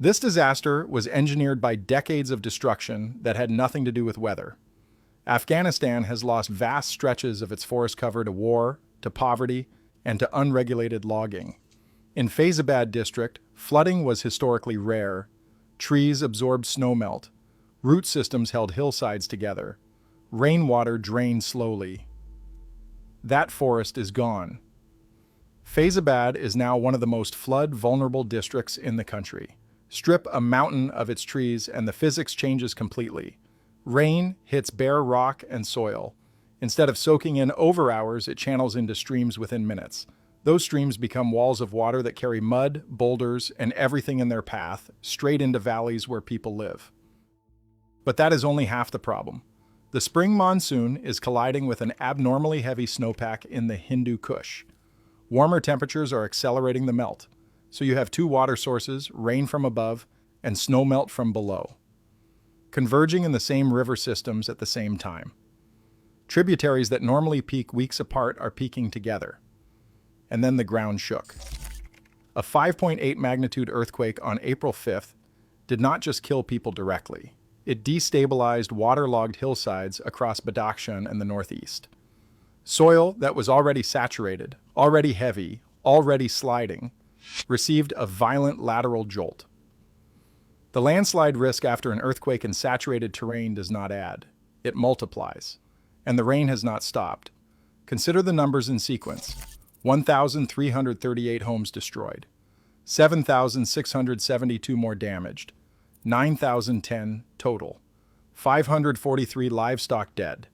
This disaster was engineered by decades of destruction that had nothing to do with weather. Afghanistan has lost vast stretches of its forest cover to war, to poverty, and to unregulated logging. In Faizabad district, flooding was historically rare. Trees absorbed snowmelt. Root systems held hillsides together. Rainwater drained slowly. That forest is gone. Faizabad is now one of the most flood-vulnerable districts in the country. Strip a mountain of its trees and the physics changes completely. Rain hits bare rock and soil. Instead of soaking in over hours, it channels into streams within minutes. Those streams become walls of water that carry mud, boulders, and everything in their path, straight into valleys where people live. But that is only half the problem. The spring monsoon is colliding with an abnormally heavy snowpack in the Hindu Kush. Warmer temperatures are accelerating the melt, so you have two water sources, rain from above and snowmelt from below, converging in the same river systems at the same time. Tributaries that normally peak weeks apart are peaking together. And then the ground shook. A 5.8 magnitude earthquake on April 5th did not just kill people directly. It destabilized waterlogged hillsides across Badakhshan and the northeast. Soil that was already saturated, already heavy, already sliding, received a violent lateral jolt. The landslide risk after an earthquake in saturated terrain does not add. It multiplies. And the rain has not stopped. Consider the numbers in sequence. 1,338 homes destroyed, 7,672 more damaged, 9,010 total, 543 livestock dead,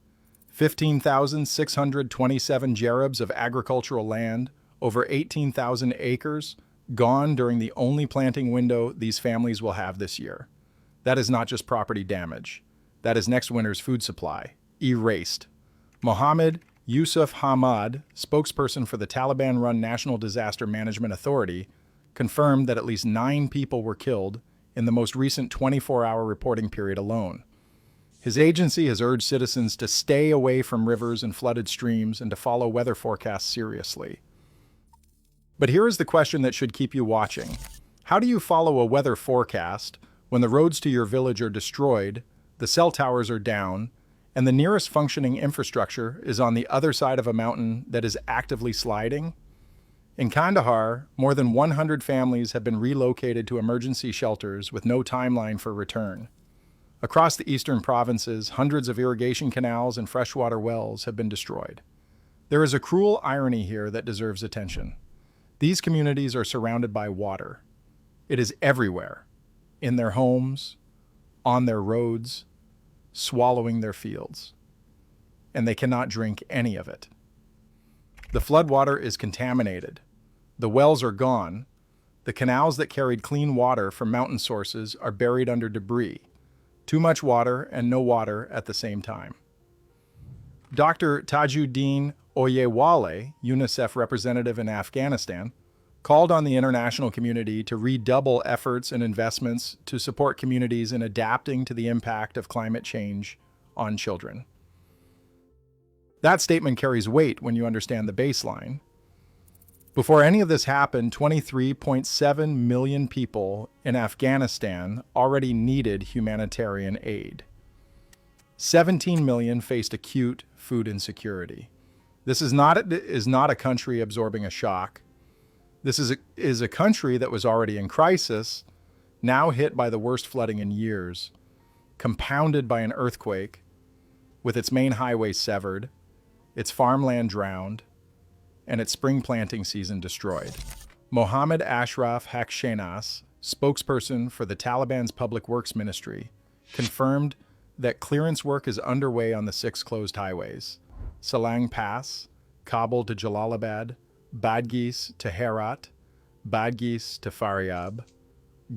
15,627 gerubs of agricultural land, over 18,000 acres, gone during the only planting window these families will have this year. That is not just property damage. That is next winter's food supply, erased. Mohammed Yusuf Hamad, spokesperson for the Taliban-run National Disaster Management Authority, confirmed that at least 9 people were killed in the most recent 24-hour reporting period alone. His agency has urged citizens to stay away from rivers and flooded streams and to follow weather forecasts seriously. But here is the question that should keep you watching. How do you follow a weather forecast when the roads to your village are destroyed, the cell towers are down, and the nearest functioning infrastructure is on the other side of a mountain that is actively sliding? In Kandahar, more than 100 families have been relocated to emergency shelters with no timeline for return. Across the eastern provinces, hundreds of irrigation canals and freshwater wells have been destroyed. There is a cruel irony here that deserves attention. These communities are surrounded by water. It is everywhere, in their homes, on their roads, swallowing their fields, and they cannot drink any of it. The floodwater is contaminated. The wells are gone. The canals that carried clean water from mountain sources are buried under debris. Too much water and no water at the same time. Dr. Tajuddin Oyewale, UNICEF representative in Afghanistan, called on the international community to redouble efforts and investments to support communities in adapting to the impact of climate change on children. That statement carries weight when you understand the baseline. Before any of this happened, 23.7 million people in Afghanistan already needed humanitarian aid. 17 million faced acute food insecurity. This is not a country absorbing a shock. This is a country that was already in crisis, now hit by the worst flooding in years, compounded by an earthquake, with its main highway severed, its farmland drowned, and its spring planting season destroyed. Mohammed Ashraf Hakshenas, spokesperson for the Taliban's Public Works Ministry, confirmed that clearance work is underway on the 6 closed highways: Salang Pass, Kabul to Jalalabad, Badghis to Herat, Badghis to Faryab,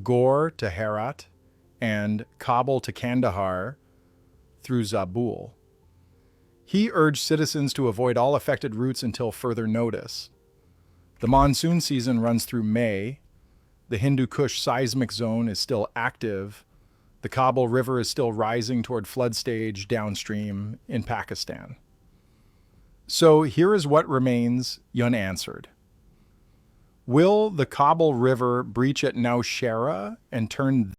Ghor to Herat, and Kabul to Kandahar through Zabul. He urged citizens to avoid all affected routes until further notice. The monsoon season runs through May. The Hindu Kush seismic zone is still active. The Kabul River is still rising toward flood stage downstream in Pakistan. So here is what remains unanswered. Will the Kabul River breach at Nowshera and turn